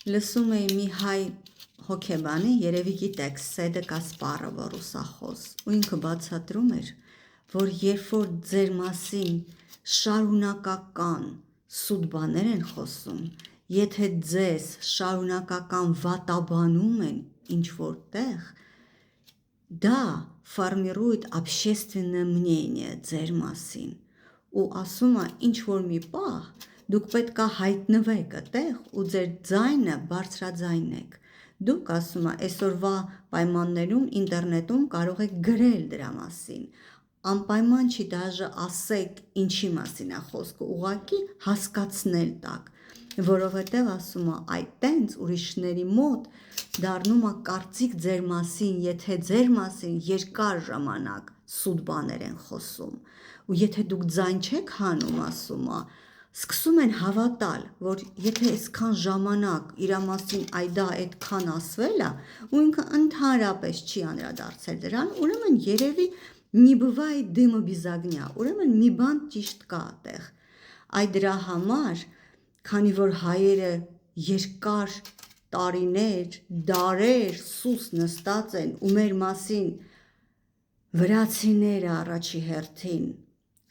Լսում էի մի հայ հոգեբանի, երևի գիտեք, Սեդը Կասպարովը, ռուսախոս, ու ինքը բացատրում էր, որ երբ որ ձեր մասին շարունակական սուտ բաներ են խոսում, եթե ձեզ շարունակական վատաբանում են ինչ-որ տեղ, դա ֆորմирует общественное мнение ձեր մասին, ու ասում է ինչ-որ մի պահ, դուք պետք է հայտնվեք այդտեղ ու ձեր ձայնը բարձրաձայնեք, դուք ասում է այսօրվա պայմաններում ինտերնետում կարող եք գրել դրա մասին, անպայման չի դաժե ասեք ինչի մասին է խոսքը, ուղղակի հասկացնել տակ, որովհետև ասում է այդ տենց ուրիշների մոտ դառնում է կարծիք ձեր մասին, եթե ձեր մասին երկար ժամանակ սուտ բաներ են խոսում, ու եթե դուք ձայն չեք հանում, ասում է, սկսում են հավատալ, որ եթե այսքան ժամանակ իր մասին այդա այդքան ասվել է, ու ինքը ընդհանրապես չի անդրադարձել դրան, ուրեմն երևի не бывает дыма без огня, ուրեմն մի բան ճիշտ կա այդտեղ։ Այդ դրա համար, քանի որ հայերը երկար տարիներ, դարեր սուս նստած են ու մեր մասին վրացիները առաջի հերթին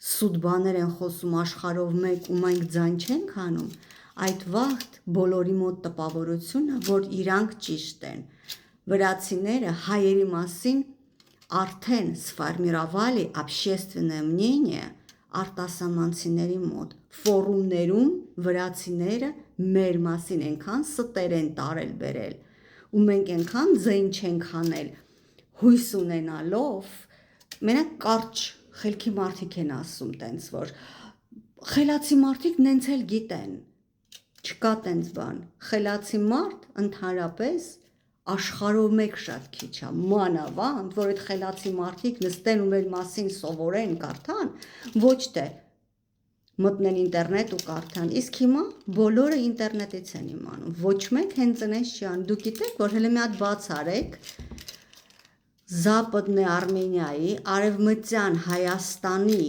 սուտ բաներ են խոսում աշխարհով մեկ ու մենք ձայն չենք հանում, այդ վաղտ բոլորի մոտ տպավորությունը, որ իրանք ճիշտ են։ Վրացիները հայերի մասին արդեն սֆորմировали общественное мнение արտասահմանցիների մոտ, ֆորումներում վրացիները մեր մասին այնքան ստեր են տարել բերել, ու մենք այնքան ձայն չենք հանել, հույս ունենալով, մենակ կարճ խելքի մարդիկ են ասում տենց, որ խելացի մարդիկ նենց էլ գիտեն, չկա տենց բան, խելացի մարդ ընդհանրապես աշխարհով մեկ շատ քիչ է, մանավանդ, որ այդ խելացի մարդիկ նստեն ու մեր մասին սովորեն, կարդան, ոչ թե մտնեն ինտերնետ ու կարդան, իսկ հիմա բոլորը ինտերնետից են իմանում, ոչ մեկ հենց այնպես չի անում, դուք գիտեք, որ հələ մի հատ բաց արեք, Զապադնե Արմենիայի, Արևմտյան Հայաստանի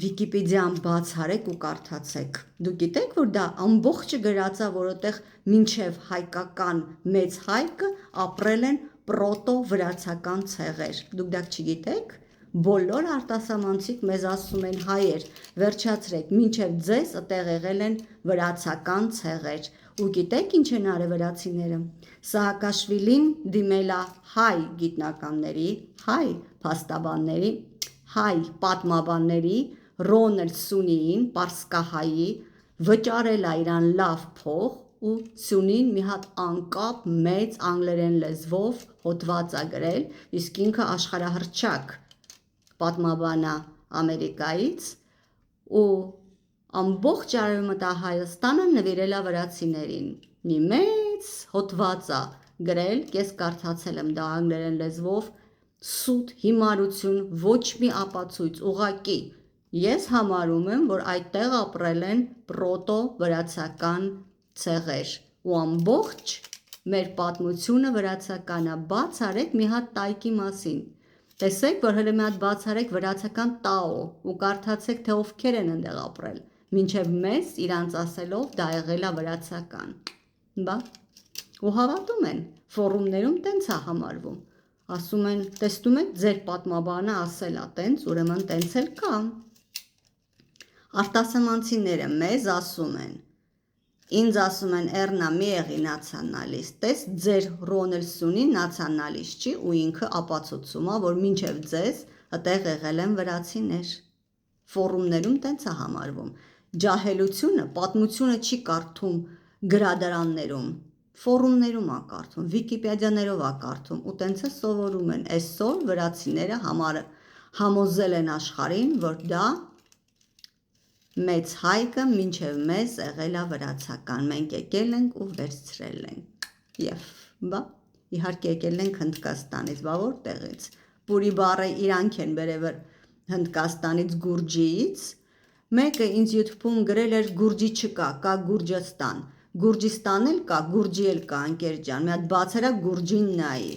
Վիկիպեդիան բաց արեք ու կարդացեք, դուք գիտեք, որ դա ամբողջը գրած է, որովհետև մինչև հայկական մեծ հայկը ապրել են պրոտո վրացական ցեղեր, դուք դա չգիտեք, բոլոր արտասահմանցիք մեզ ասում են հայեր, վերջացրեք, մինչև ձեզ այդտեղ եղել են վրացական ցեղեր, ու գիտեք ինչ են արել վրացիները, Սահակաշվիլին դիմել է հայ գիտնականների, հայ փաստաբանների, հայ պատմաբանների, Ռոնալդ Սունիին, պարսկահայի, վճարել է իրան լավ փող ու Սունին մի հատ անկապ մեծ անգլերեն լեզվով հոդված է գրել, իսկ ինքը աշխարհահռչակ պատմաբան է Ամերիկայից ու ամբողջ Արևմտահայաստանը նվիրել է վրացիներին, մի մեծ հոդված է գրել, ես կարդացել եմ դա անգլերեն լեզվով, սուտ հիմարություն, ոչ մի ապացույց, ուղղակի ես համարում եմ, որ այդտեղ ապրել են պրոտո վրացական ցեղեր ու ամբողջ մեր պատմությունը վրացական է, բաց արեք մի հատ տայքի մասին, տեսեք, որ հələ մի հատ բաց արեք վրացական տաո ու կարդացեք, թե ովքեր են այնտեղ ապրել, մինչև մեզ իրանց ասելով դա եղել է վրացական, բա, ու հավատում են, ֆորումներում տենց է համարվում, ասում են, տեսնում եք, ձեր պատմաբանը ասել է տենց, ուրեմն տենց էլ կա, արտասահմանցիները մեզ ասում են, ինձ ասում են Էռնա մի եղի նացիոնալիստ, տես ձեր Ռոնալդ Սունին նացիոնալիստ չի ու ինքը ապացուցում է, որ մինչև ձեզ այդտեղ եղել են վրացիներ, ֆորումներում տենց է համարվում, ջահելությունը, պատմությունը չի կարդում գրադարաններում, ֆորումներում է կարդում, վիկիպեդիաներով է կարդում ու տենց է սովորում են, այսօր վրացիները համոզել են աշխարհին, որ դա մեծ հայկը մինչև մեզ եղել է վրացական, մենք եկել ենք ու վերցրել ենք, և բա, իհարկե եկել ենք Հնդկաստանից, բա որտեղից, պուրի բառը իրանք են բերել Հնդկաստանից Գուրջիից, մեկը ինձ YouTube-ում գրել էր Գուրջի չկա, կա Գուրջստան, Գուրջիստան էլ կա, Գուրջի էլ կա, ընկեր ջան, մի հատ բացերա Գուրջին նայի,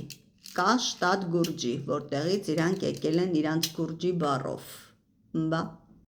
կա շտատ Գուրջի, որտեղից իրանք եկել են իրանց Գուրջի բառով, բա